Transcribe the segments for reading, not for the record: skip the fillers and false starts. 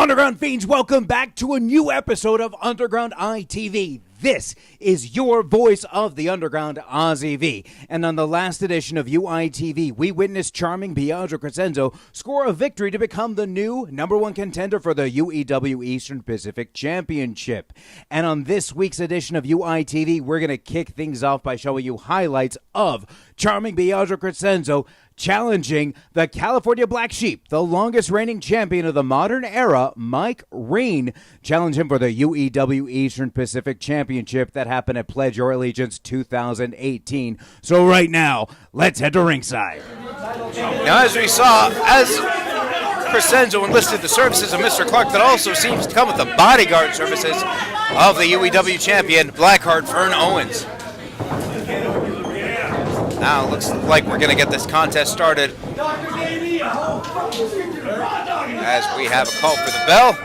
Underground Fiends, welcome back to a new episode of Underground ITV. This is your voice of the Underground, Ozzy V. And on the last edition of UiTV, we witnessed Charming Biagio Crecenzo score a victory to become the new #1 contender for the UEW Eastern Pacific Championship. And on this week's edition of UiTV, we're going to kick things off by showing you highlights of Charming Biagio Crecenzo challenging the California Black Sheep, the longest reigning champion of the modern era, Rayne, challenge him for the UEW Eastern Pacific Championship that happened at Pledge Your Allegiance 2018. So right now, let's head to ringside. Now, as we saw, as Crecenzo enlisted the services of Mr. Clark, that also seems to come with the bodyguard services of the UEW champion, Blackheart Vern Owens. Now it looks like we're going to get this contest started as we have a call for the bell.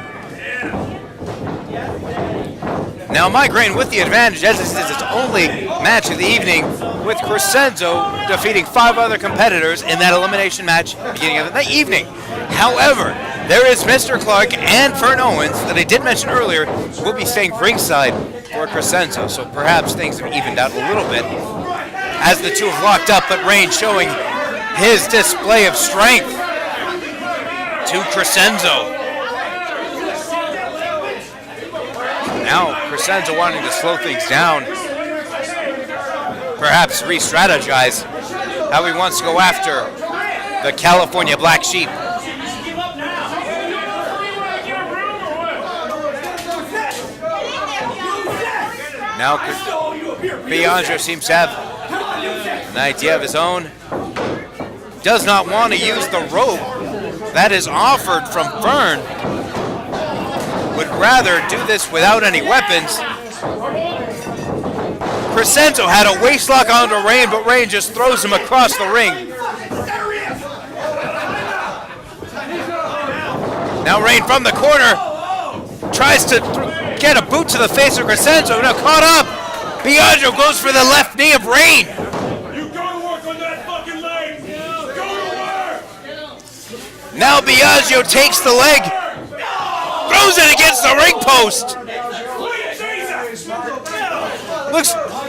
Now Rayne with the advantage, as this is its only match of the evening, with Crecenzo defeating 5 other competitors in that elimination match beginning of the evening. However, there is Mr. Clark and Vern Owens that I did mention earlier will be staying ringside for Crecenzo, so perhaps things have evened out a little bit as the two have locked up, but Rayne showing his display of strength to Crecenzo. Now Crecenzo wanting to slow things down, perhaps re-strategize how he wants to go after the California Black Sheep. Now Biagio seems to have an idea of his own. Does not want to use the rope that is offered from Vern. Would rather do this without any weapons. Crecenzo had a waistlock onto Rayne, but Rayne just throws him across the ring. Now Rayne from the corner tries to get a boot to the face of Crecenzo. Now caught up. Biagio goes for the left knee of Rayne. Now Biagio takes the leg, throws it against the ring post.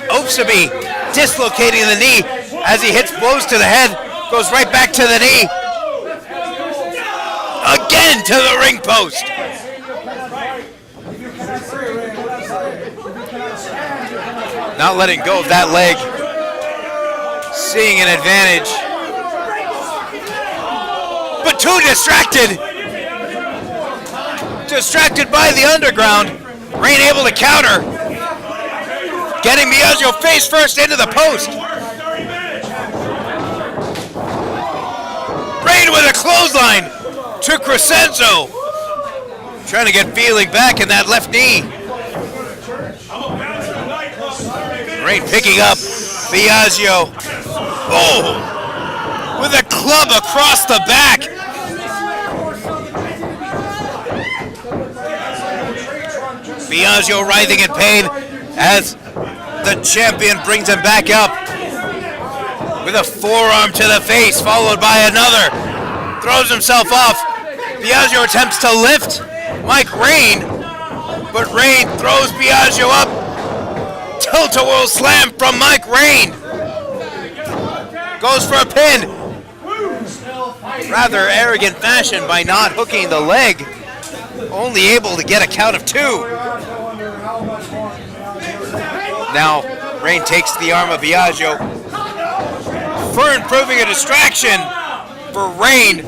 Hopes to be dislocating the knee as he hits blows to the head, goes right back to the knee. Again to the ring post. Not letting go of that leg, seeing an advantage. But too distracted. Distracted by the underground. Rayne able to counter. Getting Biagio face first into the post. Rayne with a clothesline to Crecenzo. Trying to get feeling back in that left knee. Rayne picking up Biagio. Oh! With a club across the back. Biagio writhing in pain as the champion brings him back up with a forearm to the face, followed by another. Throws himself off. Biagio attempts to lift Rayne, but Rayne throws Biagio up. Tilt-a-whirl slam from Rayne. Goes for a pin. Rather arrogant fashion by not hooking the leg. Only able to get a count of 2. Now, Rayne takes the arm of Biagio. Vern proving a distraction for Rayne.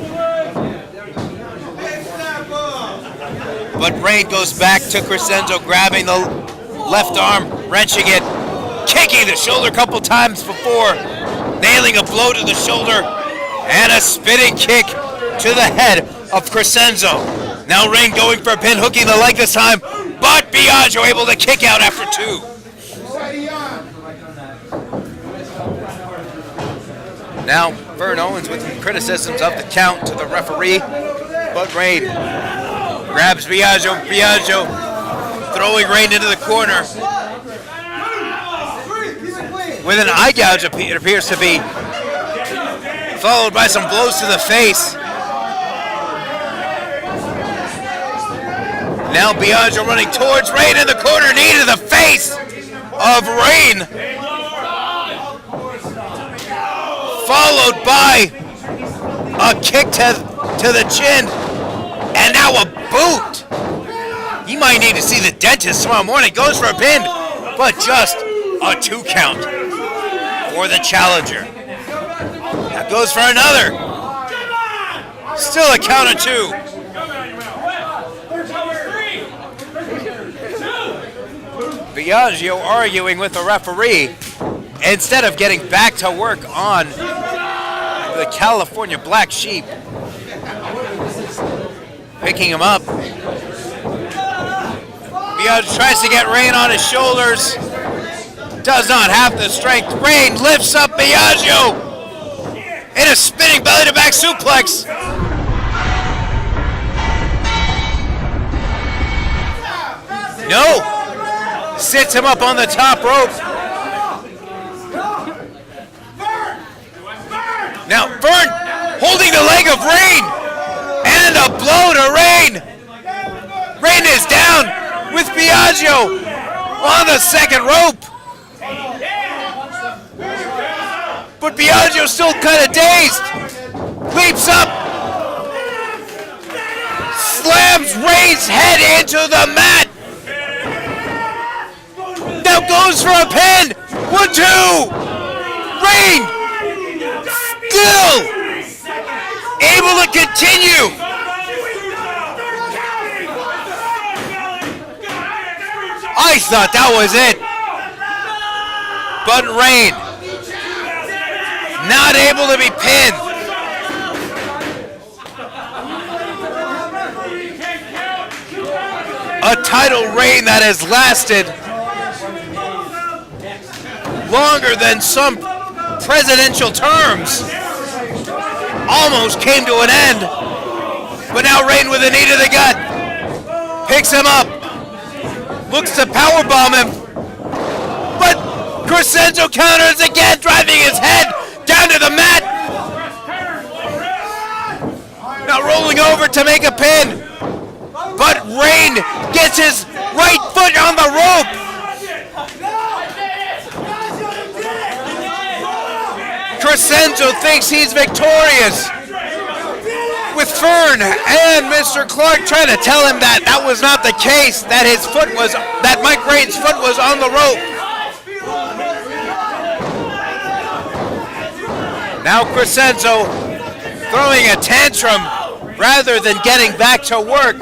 But Rayne goes back to Crecenzo, grabbing the left arm, wrenching it, kicking the shoulder a couple times before, nailing a blow to the shoulder, and a spinning kick to the head of Crecenzo. Now Rayne going for a pin, hooking the leg this time, but Biagio able to kick out after 2. Now Vern Owens with criticisms of the count to the referee, but Rayne grabs Biagio. Biagio throwing Rayne into the corner with an eye gouge, it appears to be, followed by some blows to the face. Now Biagio running towards Rayne in the corner, knee to the face of Rayne. Followed by a kick to the chin, and now a boot. He might need to see the dentist tomorrow morning. Goes for a pin, but just a 2 count for the challenger. Now goes for another. Still a count of 2. Biagio arguing with the referee instead of getting back to work on the California Black Sheep. Picking him up. Biagio tries to get Rayne on his shoulders. Does not have the strength. Rayne lifts up Biagio in a spinning belly to back suplex. No. Sits him up on the top rope. Now Vern holding the leg of Rayne. And a blow to Rayne. Rayne is down with Biagio on the second rope. But Biagio's still kind of dazed. Leaps up. Slams Rayne's head into the mat. Now goes for a pin. 1, 2. Rayne still able to continue. I thought that was it. But Rayne not able to be pinned. A title reign that has lasted longer than some presidential terms. Almost came to an end. But now Rayne with a knee to the gut. Picks him up. Looks to powerbomb him. But Crecenzo counters again, driving his head down to the mat. Now rolling over to make a pin. But Rayne gets his right foot on the rope. Crecenzo thinks he's victorious, with Fern and Mr. Clark trying to tell him that that was not the case, that that Mike Rayne's foot was on the rope. Now Crecenzo throwing a tantrum rather than getting back to work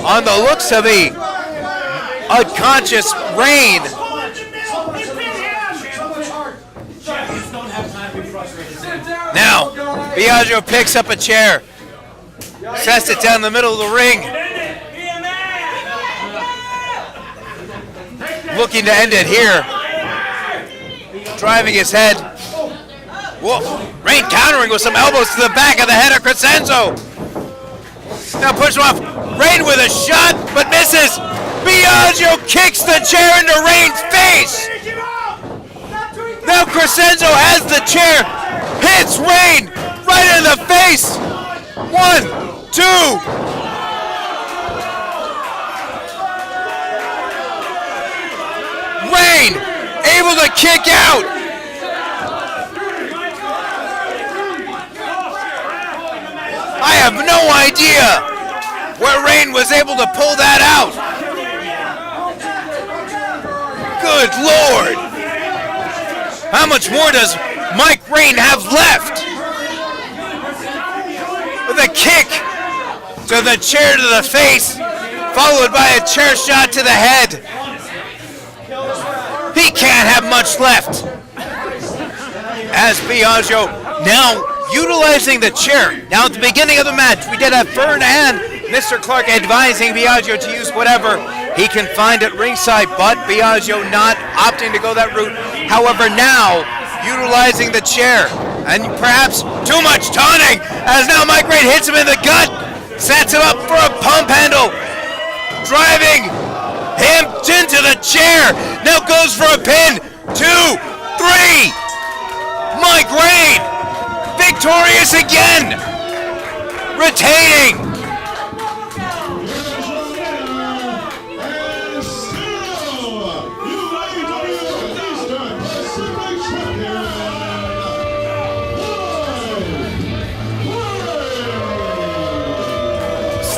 on the looks of the unconscious Rayne. Now, Biagio picks up a chair, sets it down the middle of the ring, looking to end it here, driving his head. Whoa, Rayne countering with some elbows to the back of the head of Crecenzo. Now push him off. Rayne with a shot, but misses. Biagio kicks the chair into Rayne's face. Now Crecenzo has the chair, hits Rayne right in the face. 1, 2. Rayne able to kick out. I have no idea where Rayne was able to pull that out. Good Lord. How much more does Mike Rayne have left? With a kick to the chair to the face, followed by a chair shot to the head. He can't have much left. As Biagio now utilizing the chair. Now at the beginning of the match, we did have Fern and Mr. Clark advising Biagio to use whatever he can find at ringside, but Biagio not opting to go that route. However, now utilizing the chair and perhaps too much taunting, as now Mike Rayne hits him in the gut, sets him up for a pump handle, driving him into the chair. Now goes for a pin. 2, 3. Mike Rayne victorious again, retaining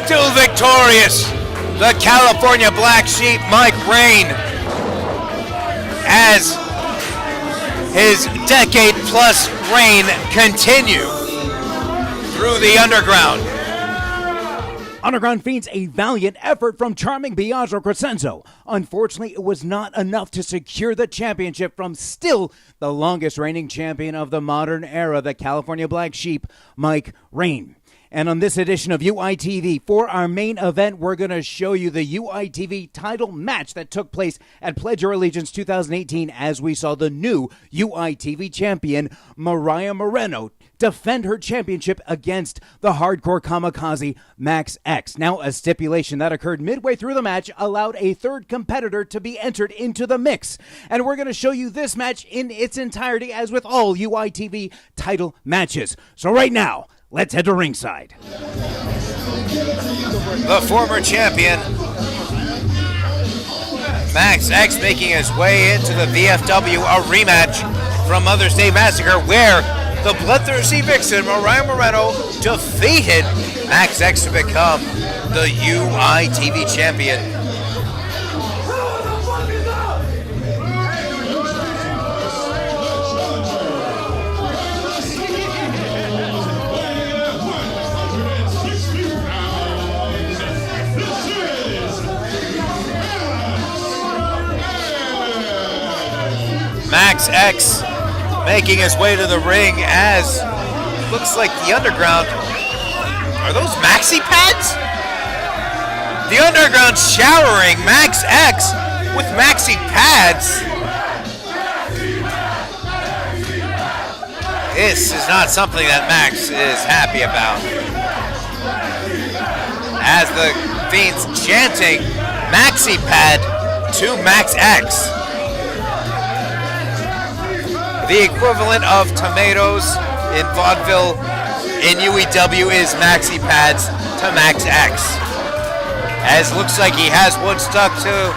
Still victorious, the California Black Sheep, Rayne, as his decade-plus reign continue through the Underground. Underground feeds a valiant effort from Charming Biagio Crecenzo. Unfortunately, it was not enough to secure the championship from still the longest reigning champion of the modern era, the California Black Sheep, Rayne. And on this edition of UiTV, for our main event, we're going to show you the UiTV title match that took place at Pledge Your Allegiance 2018 as we saw the new UiTV champion, Marriah Moreno, defend her championship against the hardcore kamikaze Max X. Now, a stipulation that occurred midway through the match allowed a third competitor to be entered into the mix. And we're going to show you this match in its entirety, as with all UiTV title matches. So right now, let's head to ringside. The former champion, Max X, making his way into the VFW, a rematch from Mother's Day Massacre, where the bloodthirsty Vixen, Marriah Moreno, defeated Max X to become the UiTV champion. Max X making his way to the ring as looks like the Underground. Are those maxi pads? The Underground showering Max X with maxi pads. This is not something that Max is happy about. As the Fiend's chanting maxi pad to Max X. The equivalent of tomatoes in vaudeville in UEW is maxi pads to Max X. As looks like he has one stuck to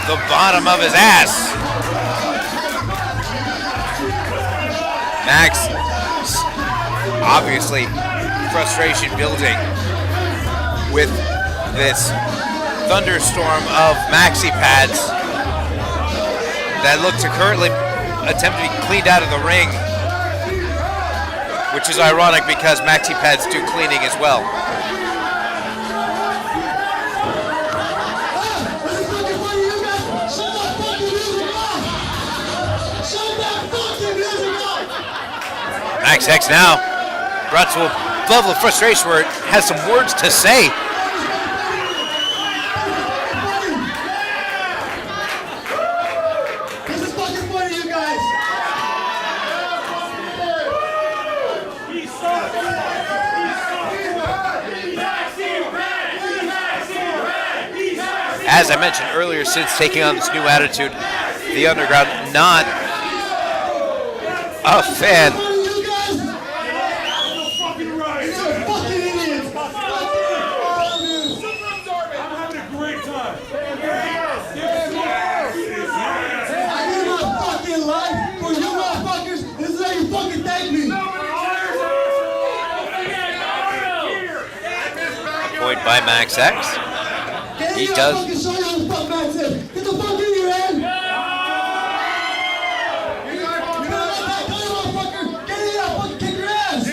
the bottom of his ass. Max, obviously, frustration building with this thunderstorm of maxi pads that look to currently attempt to be cleaned out of the ring, which is ironic because maxi pads do cleaning as well. Max X now brought to a level of frustration where it has some words to say. As I mentioned earlier, since taking on this new attitude, the Underground not a fan. Point by Max X. He does. Get the fuck in here, man! Get in there, fucking kick your ass!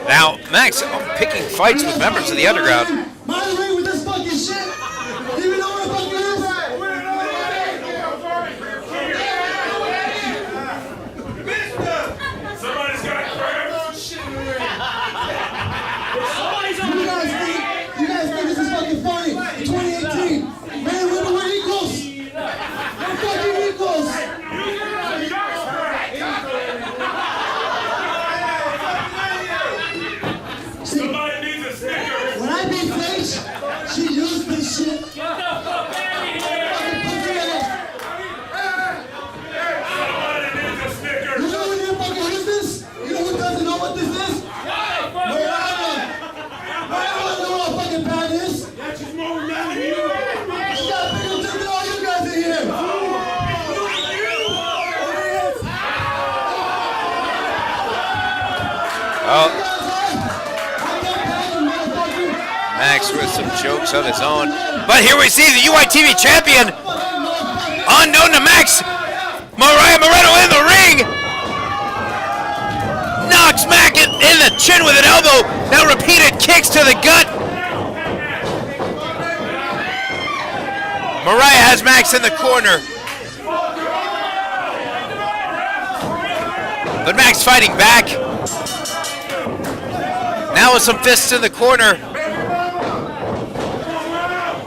Now, Max picking fights with members of the Underground. Mind ring with this fucking shit! Do you know what the fuck it is? You guys think this is fucking funny? In 2018, man, we're equals. We're fucking equals. See, when I beat Oh. Max with some jokes of his own. But here we see the UITV champion, unknown to Max, Marriah Moreno in the ring. Knocks Max in the chin with an elbow. Now repeated kicks to the gut. Marriah has Max in the corner. But Max fighting back. Now with some fists in the corner.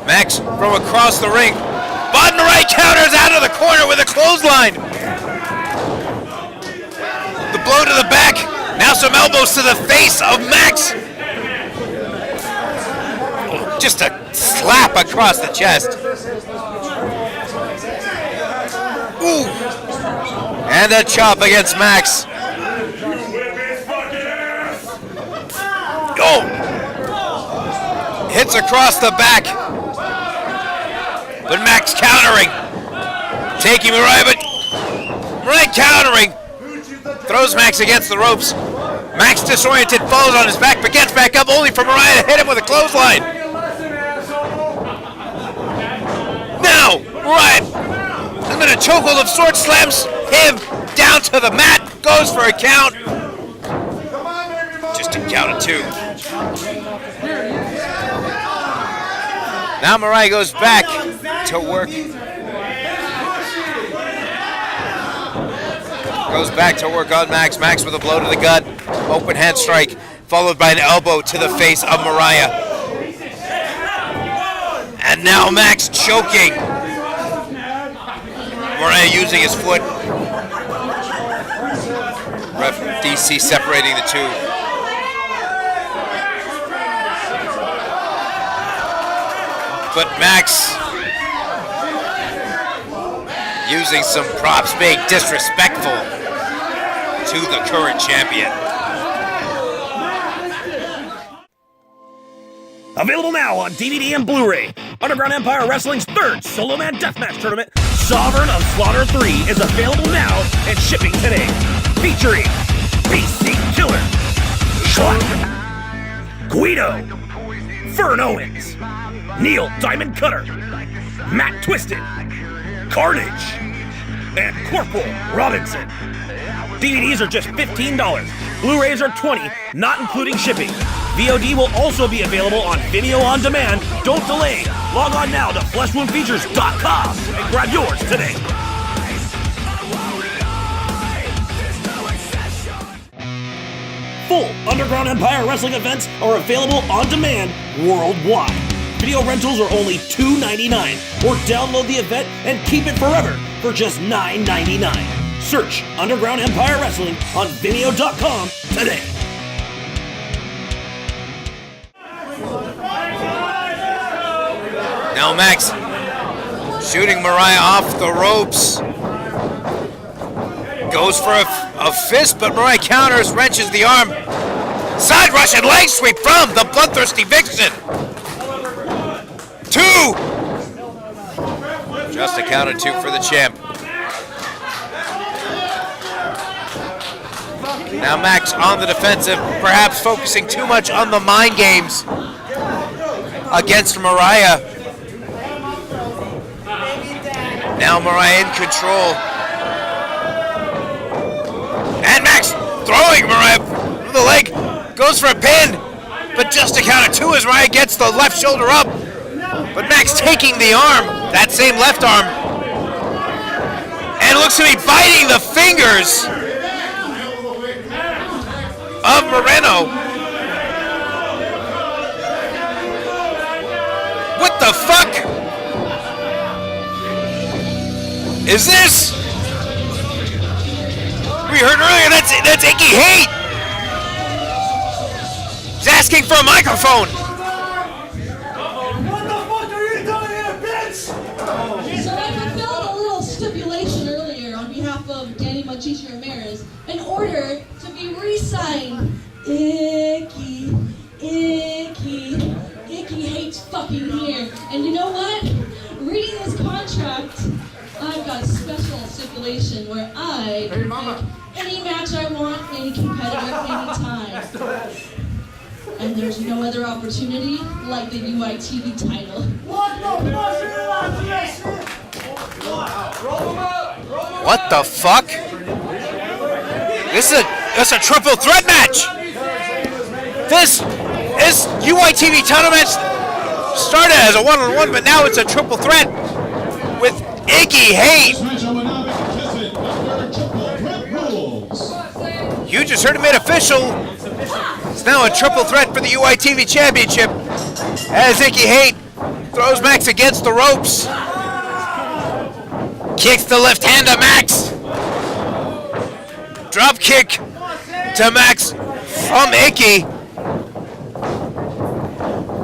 Max from across the ring. But Marriah counters out of the corner with a clothesline. The blow to the back. Now some elbows to the face of Max. Just a slap across the chest. Ooh. And a chop against Max. Oh! Hits across the back. But Max countering. Taking Marriah, but Marriah countering. Throws Max against the ropes. Max disoriented, falls on his back, but gets back up only for Marriah to hit him with a clothesline. Now, Marriah, I'm going to chokehold of sorts, slams him down to the mat, goes for a count. Just a count of two. Now Marriah goes back to work. Goes back to work on Max. Max with a blow to the gut. Open hand strike, followed by an elbow to the face of Marriah. And now Max choking. Moreno using his foot. Ref DC separating the two. But Max using some props, being disrespectful to the current champion. Available now on DVD and Blu-ray. Underground Empire Wrestling's third Solo Man Deathmatch Tournament, Sovereign of Slaughter 3, is available now and shipping today. Featuring BC Killer, Schlack, Guido, Fern Owens, Neil Diamond Cutter, Matt Twisted, Carnage, and Corporal Robinson. DVDs are just $15. Blu-rays are $20, not including shipping. VOD will also be available on video on demand. Don't delay. Log on now to fleshwoundfeatures.com and grab yours today. Full Underground Empire Wrestling events are available on demand worldwide. Video rentals are only $2.99, or download the event and keep it forever for just $9.99. Search Underground Empire Wrestling on Vimeo.com today. Now Max shooting Marriah off the ropes. Goes for a fist, but Marriah counters, wrenches the arm. Side rush and leg sweep from the bloodthirsty Vixen. 2! Just a count of 2 for the champ. Now Max on the defensive, perhaps focusing too much on the mind games against Marriah. Now Marriah in control. And Max throwing Marriah from the leg. Goes for a pin. But just a count of 2 as Marriah gets the left shoulder up. But Max taking the arm, that same left arm. And looks to be biting the fingers of Moreno. What the fuck is this? We heard earlier that's Icky Hate. He's asking for a microphone. What the fuck are you doing here, bitch? So I fulfilled a little stipulation earlier on behalf of Danny Machichi Ramirez in order to be re-signed. Icky hates fucking here. And you know what? Reading this contract, I'm got a special stipulation where I can pick any match I want, any competitor, any time. And there's no other opportunity like the UITV title. What the fuck? This is a triple threat match. This UITV title match started as a one-on-one, but now it's a triple threat with Icky Hate. You just heard it made official. It's now a triple threat for the UITV Championship as Icky Hate throws Max against the ropes. Kicks the left hand to Max. Drop kick to Max from Icky.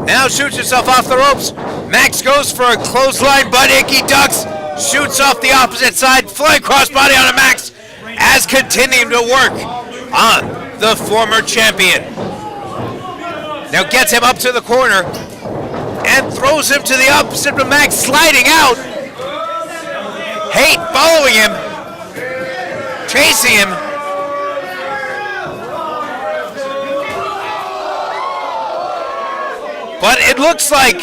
Now shoots himself off the ropes. Max goes for a clothesline, but Icky ducks. Shoots off the opposite side. Flying crossbody onto Max as continuing to work on the former champion. Now gets him up to the corner and throws him to the opposite, but Max sliding out. Hate following him, chasing him. But it looks like,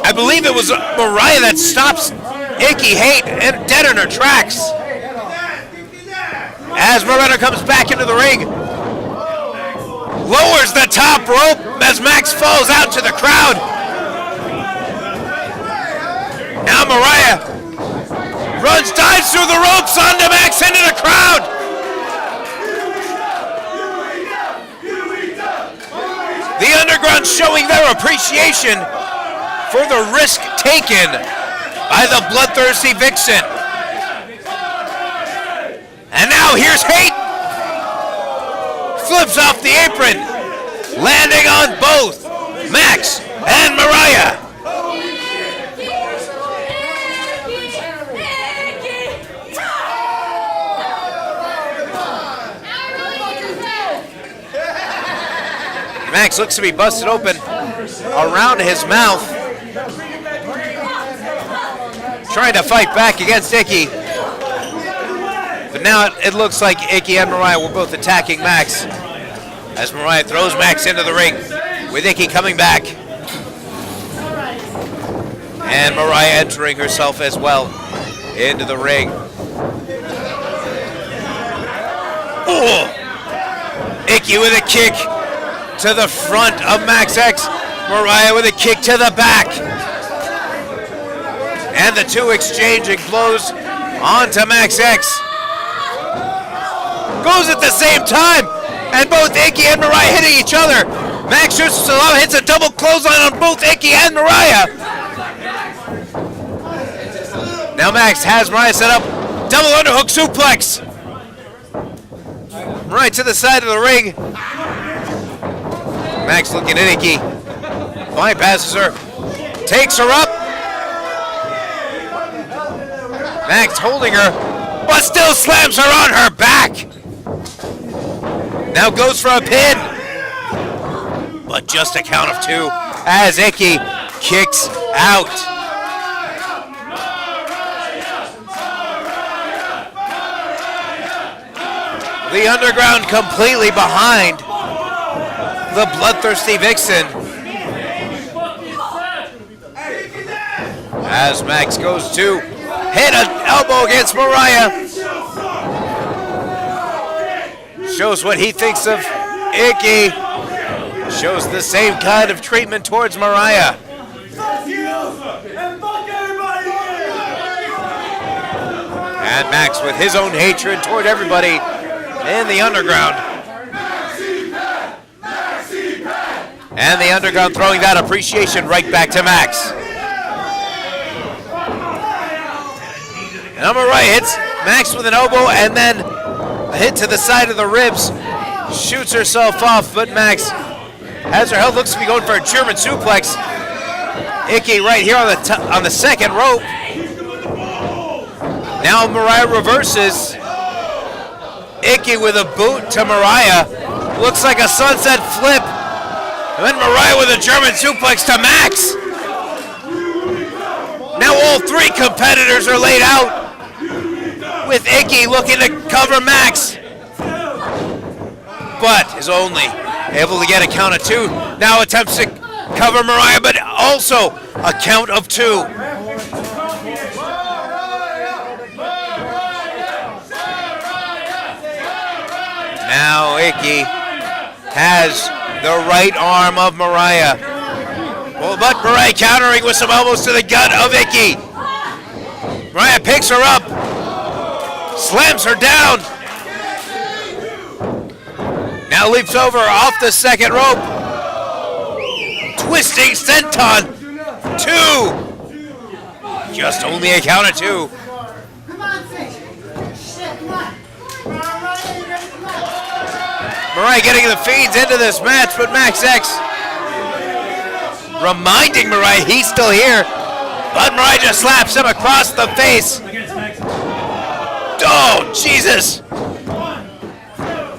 I believe it was Marriah that stops Icky Hate and dead in her tracks. As Moreno comes back into the ring, lowers the top rope as Max falls out to the crowd. Now Marriah dives through the ropes onto Max into the crowd. The Underground showing their appreciation for the risk taken by the bloodthirsty Vixen. And now here's Hate. Flips off the apron, landing on both Max and Marriah. Max looks to be busted open around his mouth. Trying to fight back against Icky. But now it looks like Icky and Marriah were both attacking Max. As Marriah throws Max into the ring with Icky coming back. And Marriah entering herself as well into the ring. Oh! Icky with a kick to the front of Max X. Marriah with a kick to the back. And the two exchanging blows onto Max X. Goes at the same time. And both Icky and Marriah hitting each other. Max shoots hits a double clothesline on both Icky and Marriah. Now Max has Marriah set up. Double underhook suplex. Right to the side of the ring. Max looking at Icky. Bypasses her. Takes her up. Max holding her, but still slams her on her back. Now goes for a pin. But just a count of two as Icky kicks out. The Underground completely behind the bloodthirsty Vixen. As Max goes to hit an elbow against Marriah. Shows what he thinks of Icky. Shows the same kind of treatment towards Marriah. And Max with his own hatred toward everybody in the Underground. And the Underground throwing that appreciation right back to Max. Now Marriah hits Max with an elbow and then a hit to the side of the ribs. Shoots herself off, but Max has her held. Looks to be going for a German suplex. Icky right here on the second rope. Now Marriah reverses. Icky with a boot to Marriah. Looks like a sunset flip. And then Marriah with a German suplex to Max. Now Now all three competitors are laid out, with Icky looking to cover Max, but is only able to get a count of two. Now attempts to cover Marriah, but also a count of two. Now Icky has the right arm of Marriah. Well, but Marriah countering with some elbows to the gut of Icky. Marriah picks her up, slams her down. Now leaps over off the second rope. Twisting senton. Two. Just only a count of two. Marriah getting the feeds into this match, but Max X reminding Marriah he's still here. But Marriah just slaps him across the face. Oh, Jesus.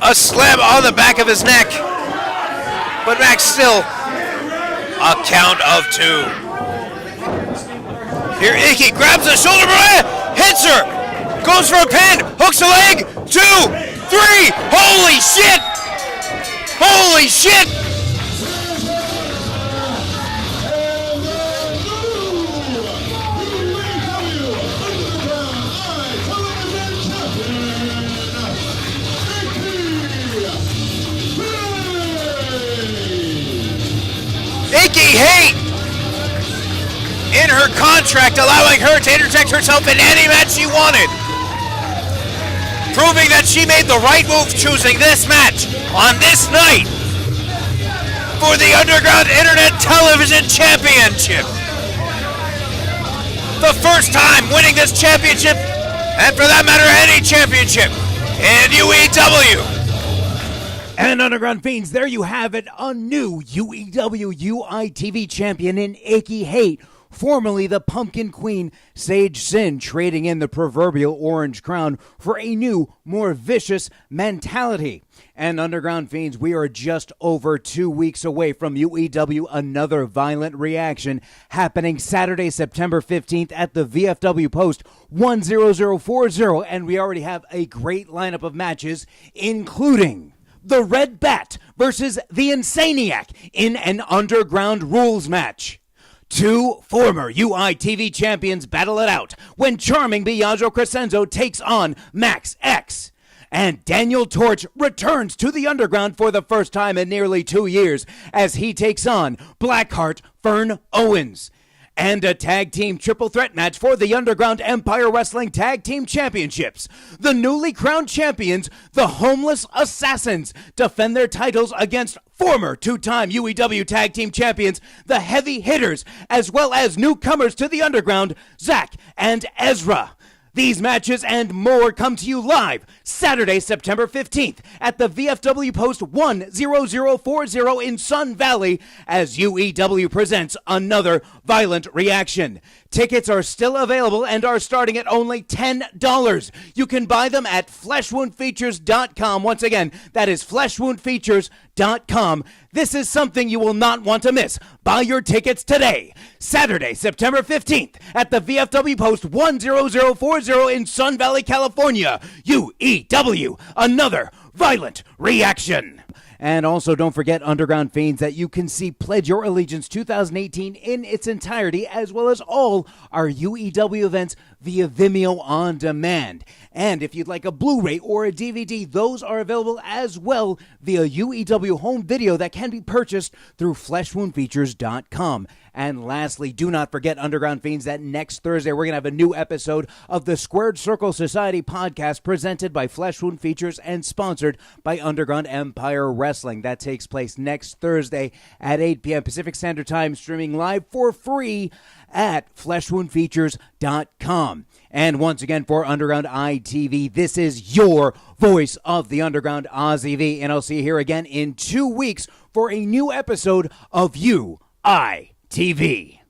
A slam on the back of his neck. But Max still a count of two. Here Icky grabs the shoulder, Marriah hits her. Goes for a pin, hooks a leg, 2, 3, holy shit! Holy shit! Icky Hate in her contract allowing her to interject herself in any match she wanted, proving that she made the right move choosing this match on this night for the Underground Internet Television Championship. The first time winning this championship, and for that matter any championship, in UEW. And Underground Fiends, there you have it, a new UEW UITV champion in Icky Hate, formerly the Pumpkin Queen, Sage Sin, trading in the proverbial orange crown for a new, more vicious mentality. And Underground Fiends, we are just over 2 weeks away from UEW Another Violent Reaction, happening Saturday, September 15th at the VFW Post 10040, and we already have a great lineup of matches, including the Red Bat versus the Insaniac in an Underground Rules match. Two former UITV champions battle it out when Charming Biagio Crecenzo takes on Max X. And Daniel Torch returns to the Underground for the first time in nearly 2 years as he takes on Blackheart Fern Owens. And a tag team triple threat match for the Underground Empire Wrestling Tag Team Championships. The newly crowned champions, the Homeless Assassins, defend their titles against former two-time UEW Tag Team Champions, the Heavy Hitters, as well as newcomers to the Underground, Zach and Ezra. These matches and more come to you live Saturday, September 15th at the VFW Post 10040 in Sun Valley as UEW presents Another Violent Reaction. Tickets are still available and are starting at only $10. You can buy them at fleshwoundfeatures.com. Once again, that is fleshwoundfeatures.com. This is something you will not want to miss. Buy your tickets today. Saturday, September 15th at the VFW Post 10040 in Sun Valley, California. UEW, Another Violent Reaction. And also, don't forget, Underground Fiends, that you can see Pledge Your Allegiance 2018 in its entirety, as well as all our UEW events via Vimeo On Demand. And if you'd like a Blu-ray or a DVD, those are available as well via UEW home video that can be purchased through fleshwoundfeatures.com. And lastly, do not forget, Underground Fiends, that next Thursday we're going to have a new episode of the Squared Circle Society podcast presented by Flesh Wound Features and sponsored by Underground Empire Wrestling. That takes place next Thursday at 8 p.m. Pacific Standard Time, streaming live for free at fleshwoundfeatures.com. And once again, for Underground ITV, this is your voice of the Underground, Ozzy V. And I'll see you here again in 2 weeks for a new episode of UITV.